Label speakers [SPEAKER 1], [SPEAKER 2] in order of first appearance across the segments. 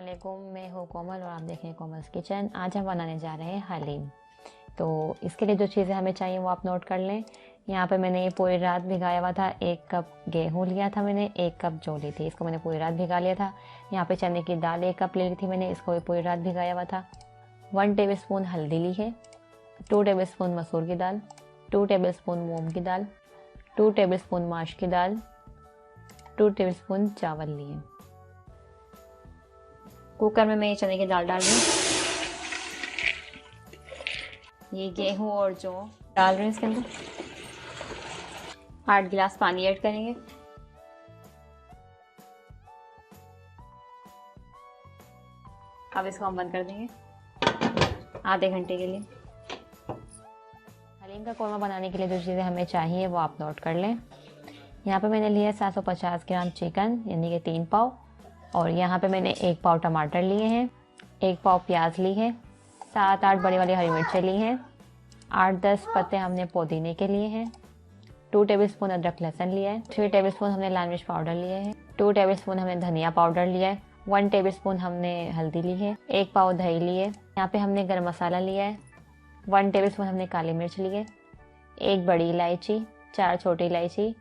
[SPEAKER 1] अस्सलामुअलैकुम, मैं हूँ कोमल और आप देख रहे हैं कोमल्स किचन। आज हम बनाने जा रहे हैं हलीम। तो इसके लिए जो चीज़ें हमें चाहिए वो आप नोट कर लें। यहाँ पे मैंने ये पूरी रात भिगाया हुआ था। 1 कप गेहूँ लिया था मैंने, 1 कप जौ ली थी, इसको मैंने पूरी रात भिगा लिया था। यहाँ पे चने की दाल 1 कप ले ली थी मैंने, इसको भी पूरी रात भिगाया हुआ था। 1 टेबल स्पून हल्दी ली है, 2 टेबल स्पून मसूर की दाल, 2 टेबल स्पून मूंग की दाल, 2 टेबल स्पून माश की दाल, 2 टेबल स्पून चावल लिए। कुकर में मैं ये चने की दाल डाल रही हूँ। ये गेहूं और जौ डाल रहे हैं इसके अंदर। 8 गिलास पानी ऐड करेंगे। अब इसको हम बंद कर देंगे आधे घंटे के लिए। हलीम का कोरमा बनाने के लिए जो चीज़ें हमें चाहिए वो आप नोट कर लें। यहाँ पे मैंने लिया 750 ग्राम चिकन यानी कि 3 पाव, और यहाँ पे मैंने 1 पाव टमाटर लिए हैं, 1 पाव प्याज ली है, 7-8 बड़ी वाली हरी मिर्चें ली हैं, 8-10 पत्ते हमने पुदीने के लिए हैं, 2 टेबल स्पून अदरक लहसुन लिया है, 3 टेबल स्पून हमने लाल मिर्च पाउडर लिया है, 2 टेबल स्पून हमने धनिया पाउडर लिया है, 1 टेबल स्पून हमने हल्दी ली है, 1 पाव दही ली है। यहाँ पे हमने गरम मसाला लिया है, 1 टेबल स्पून हमने काली मिर्च ली है, 1 बड़ी इलायची, 4 छोटी इलायची,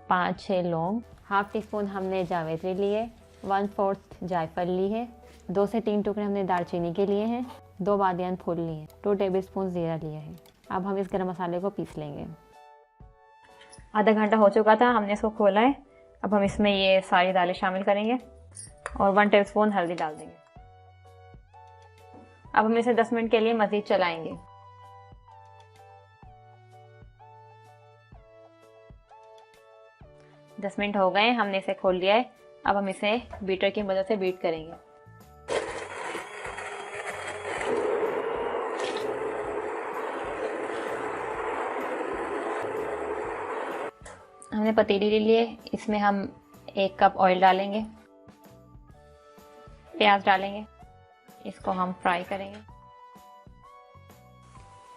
[SPEAKER 1] 5-6 लौंग, हाफ टी स्पून हमने जावित्री ली है, 1/4 जायफल ली है, 2 से 3 टुकड़े हमने दालचीनी के लिए हैं, 2 बादियान फूल लिए हैं, 2 टेबल स्पून जीरा लिया है। अब हम इस गरम मसाले को पीस लेंगे। आधा घंटा हो चुका था, हमने इसको खोला है। अब हम इसमें ये सारी दालें शामिल करेंगे और 1 टेबल स्पून हल्दी डाल देंगे। अब हम इसे 10 मिनट के लिए मज़ीद चलाएंगे। दस मिनट हो गए, हमने इसे खोल लिया है। अब हम इसे बीटर की मदद से बीट करेंगे। हमने पतीली ले लिए, इसमें हम 1 कप ऑयल डालेंगे, प्याज डालेंगे, इसको हम फ्राई करेंगे।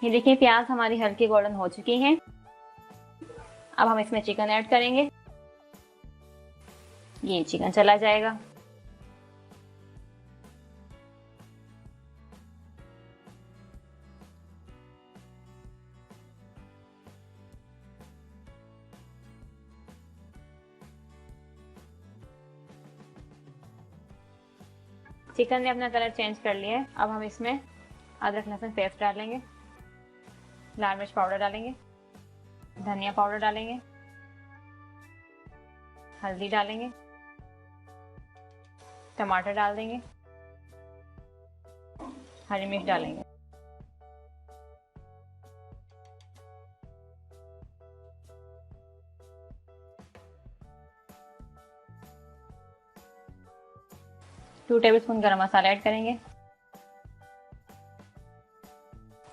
[SPEAKER 1] ये देखिए प्याज हमारी हल्की गोल्डन हो चुकी हैं। अब हम इसमें चिकन ऐड करेंगे। ये चिकन चला जाएगा। चिकन ने अपना कलर चेंज कर लिया है। अब हम इसमें अदरक लहसुन पेस्ट डालेंगे, लाल मिर्च पाउडर डालेंगे, धनिया पाउडर डालेंगे, हल्दी डालेंगे, टमाटर डाल देंगे, हरी मिर्च डालेंगे। टू टेबल स्पून गरम मसाला ऐड करेंगे,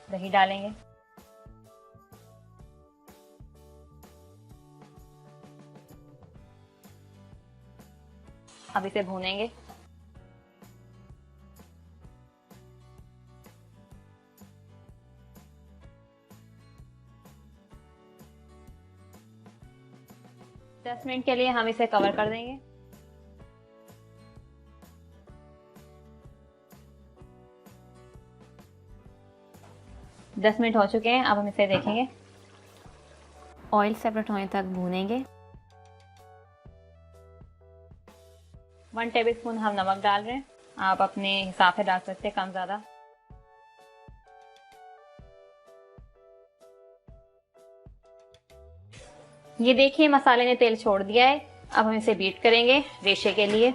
[SPEAKER 1] दही डालेंगे, अब इसे भूनेंगे। दस मिनट के लिए हम इसे कवर कर देंगे। दस मिनट हो चुके हैं, अब हम इसे देखेंगे। ऑयल सेपरेट होने तक भूनेंगे। 1 टेबल स्पून हम नमक डाल रहे हैं, आप अपने हिसाब से डाल सकते हैं, कम ज़्यादा। ये देखिए मसाले ने तेल छोड़ दिया है। अब हम इसे बीट करेंगे रेशे के लिए।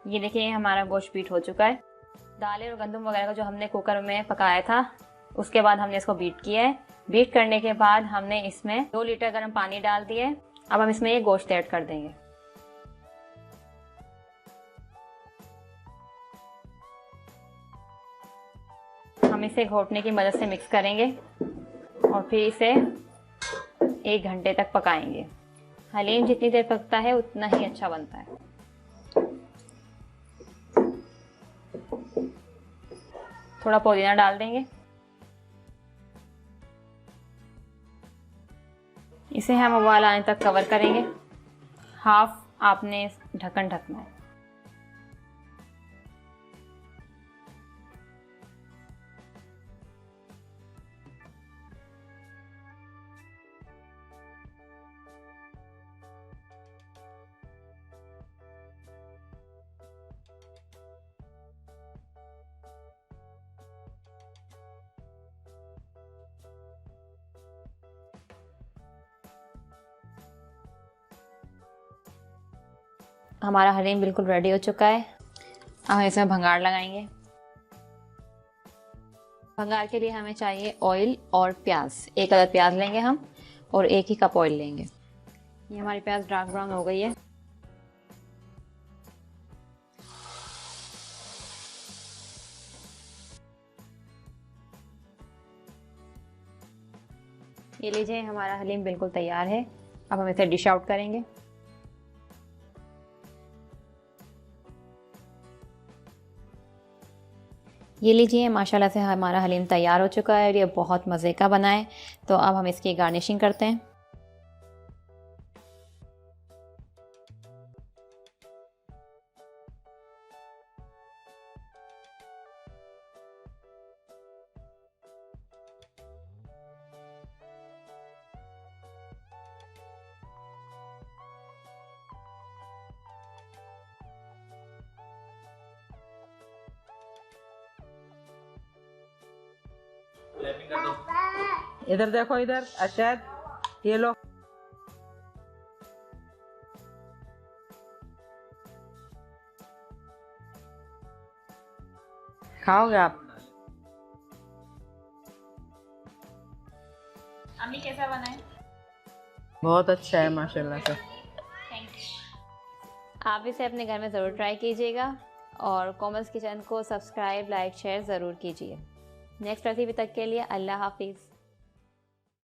[SPEAKER 1] ये देखिए हमारा गोश्त बीट हो चुका है। दालें और गंदम वगैरह का जो हमने कुकर में पकाया था उसके बाद हमने इसको बीट किया है। बीट करने के बाद हमने इसमें 2 लीटर गर्म पानी डाल दिया है। अब हम इसमें ये गोश्त ऐड कर देंगे। हम इसे घोटने की मदद से मिक्स करेंगे और फिर इसे 1 घंटे तक पकाएंगे। हलीम जितनी देर पकता है उतना ही अच्छा बनता है। थोड़ा पुदीना डाल देंगे। इसे हम उबाल आने तक कवर करेंगे। हाफ आपने ढक्कन ढकना है। हमारा हलीम बिल्कुल रेडी हो चुका है। अब हम इसमें भंगार लगाएंगे। भंगार के लिए हमें चाहिए ऑयल और प्याज। एक अदद प्याज लेंगे हम और 1 ही कप ऑयल लेंगे। ये हमारी प्याज डार्क ब्राउन हो गई है। ये लीजिए, हमारा हलीम बिल्कुल तैयार है। अब हम इसे डिश आउट करेंगे। ये लीजिए, माशाल्लाह से हमारा हलीम तैयार हो चुका है और ये बहुत मज़े का बना है। तो अब हम इसकी गार्निशिंग करते हैं।
[SPEAKER 2] इधर देखो, इधर अशाद, ये लो। खाओगे आप?
[SPEAKER 1] अम्मी कैसा बना है?
[SPEAKER 2] बहुत अच्छा है माशाल्लाह से।
[SPEAKER 1] आप इसे अपने घर में ज़रूर ट्राई कीजिएगा और कोमल्स किचन को सब्सक्राइब, लाइक, शेयर ज़रूर कीजिए। नेक्स्ट रेसिपी तक के लिए अल्लाह हाफिज़।